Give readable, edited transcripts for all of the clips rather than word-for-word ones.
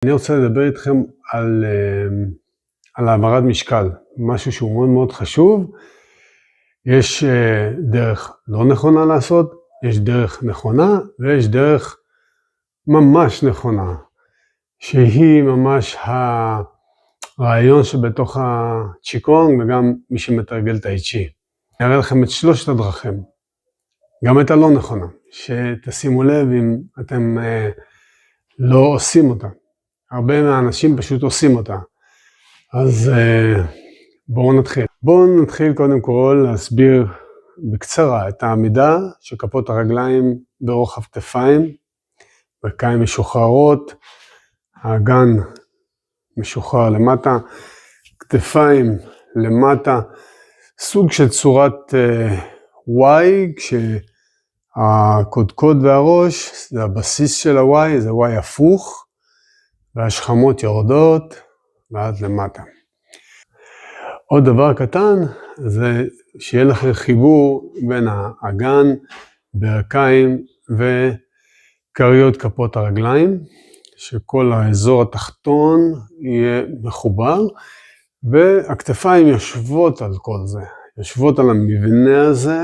אני רוצה לדבר איתכם על העברת משקל, משהו שהוא מאוד מאוד חשוב. יש דרך לא נכונה לעשות, יש דרך נכונה ויש דרך ממש נכונה, שהיא ממש הרעיון שבתוך הצ'יקונג וגם מי שמתרגל טאי צ'י. אני אראה לכם את שלושת הדרכים, גם את הלא נכונה, שתשימו לב אם אתם לא עושים אותה. הרבה מהאנשים פשוט עושים אותה. אז בואו נתחיל. בואו נתחיל קודם כל להסביר בקצרה את העמידה של כפות הרגליים ברוחב כתפיים, ברכיים משוחררות, האגן משוחרר למטה, כתפיים למטה, סוג של צורת Y, כשהקודקוד והראש זה הבסיס של ה-Y, זה Y הפוך, והשכמות יורדות ועד למטה. עוד דבר קטן זה שיהיה לכם חיבור בין האגן, ברכיים וכריות כפות הרגליים, שכל האזור התחתון יהיה מחובר, והכתפיים יושבות על כל זה, יושבות על המבנה הזה,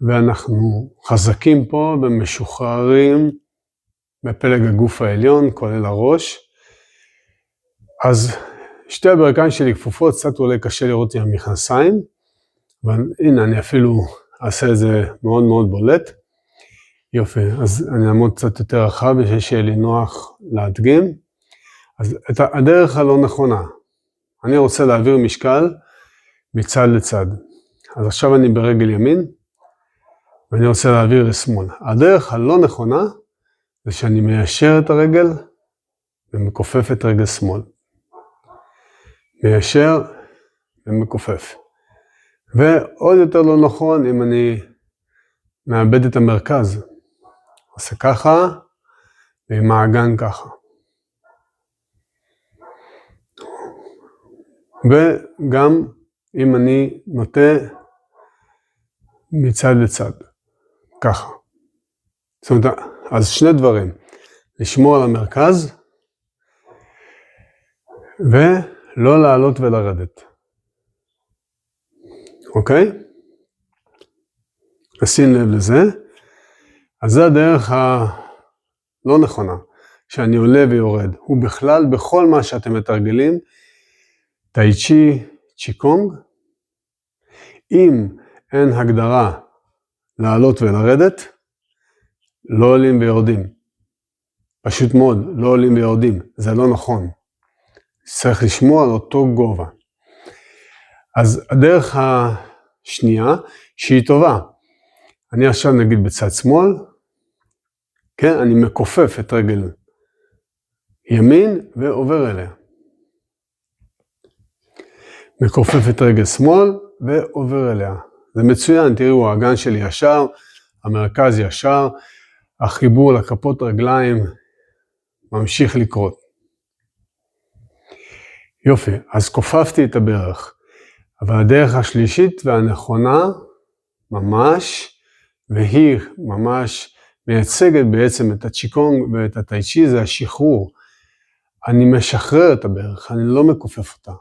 ואנחנו חזקים פה ומשוחררים בפלג הגוף העליון, כולל הראש. אז שתי הברכיים שלי כפופות, קצת אולי קשה לראות עם המכנסיים, אבל הנה אני אפילו אעשה את זה מאוד מאוד בולט. יופי, אז אני אעמוד קצת יותר רחב, ושיהיה לי נוח להדגים. אז את הדרך הלא נכונה, אני רוצה להעביר משקל מצד לצד. אז עכשיו אני ברגל ימין, ואני רוצה להעביר לשמאל. הדרך הלא נכונה, זה שאני מיישר את הרגל, ומכופף את רגל שמאל. מיישר ומכופף. ועוד יותר לא נכון אם אני מאבד את המרכז. עושה ככה, ועם האגן ככה. וגם אם אני נוטה מצד לצד. ככה. זאת אומרת, אז שני דברים. לשמור על המרכז, ולא לעלות ולרדת. אוקיי? נשים לב לזה. אז זה הדרך הלא נכונה, שאני עולה ויורד. הוא בכלל, בכל מה שאתם מתרגלים, טאי צ'י, צ'יקונג, אם אין הגדרה לעלות ולרדת, לא עולים ויורדים. פשוט מאוד, לא עולים ויורדים. זה לא נכון. צריך לשמור על אותו גובה. אז הדרך השנייה, שהיא טובה. אני עכשיו נגיד בצד שמאל, כן, אני מכופף את רגל ימין ועובר אליה. מכופף את רגל שמאל ועובר אליה. זה מצוין, תראו, האגן שלי ישר, המרכז ישר, החיבור לכפות רגליים ממשיך לקרות. יופי, אז כופפתי את הברך. אבל הדרך השלישית והנכונה ממש, והיא ממש מייצגת בעצם את הצ'יקונג ואת הטאי צ'י, זה השחרור. אני משחרר את הברך, אני לא מכופף אותה.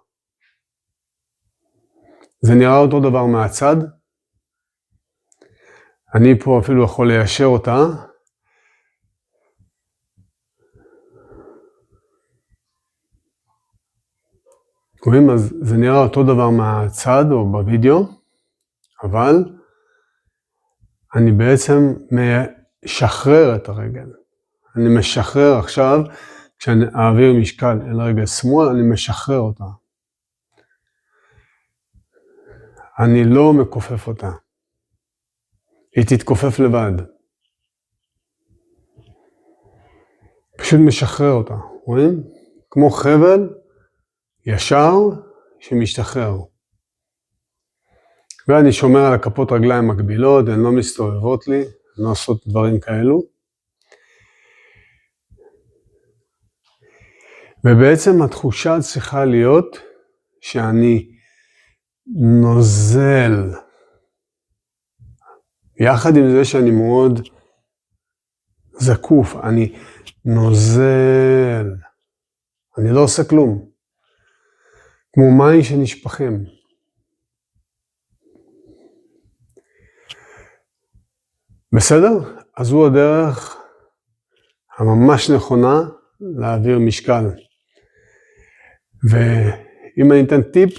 זה נראה אותו דבר מהצד. אני פה אפילו יכול ליישר אותה. רואים? אז זה נראה אותו דבר מהצד או בווידאו, אבל אני בעצם משחרר את הרגל. אני משחרר עכשיו, כשאני אעביר משקל אל רגל שמאל, אני משחרר אותה. אני לא מכופף אותה. היא תתכופף לבד. פשוט משחרר אותה, רואים? כמו חבל ישר שמשתחרר. ואני שומר על הכפות רגליים מקבילות, הן לא מסתובבות לי, הן לא עושות דברים כאלו. ובעצם התחושה צריכה להיות שאני נוזל. יחד עם זה שאני מאוד זקוף, אני נוזל. אני לא עושה כלום. כמו מים שנשפכים. בסדר? אז זו הדרך הממש נכונה להעביר משקל. ואם אני אתן טיפ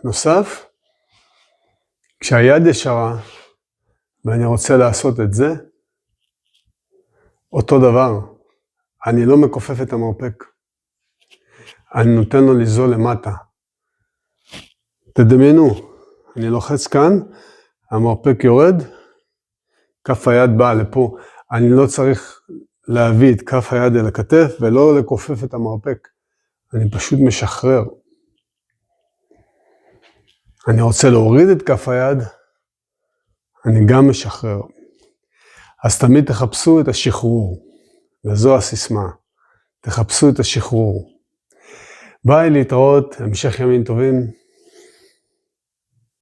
נוסף, כשהיד ישרה ואני רוצה לעשות את זה, אותו דבר, אני לא מכופף את המרפק. אני נותן לו לזול למטה. תדמיינו, אני לוחץ כאן, המרפק יורד, כף היד באה לפה. אני לא צריך להביא את כף היד אל הכתף ולא לכופף את המרפק. אני פשוט משחרר. אני רוצה להוריד את כף היד, אני גם משחרר. אז תמיד תחפשו את השחרור, וזו הסיסמה. תחפשו את השחרור. ביי, להתראות, המשך ימים טובים.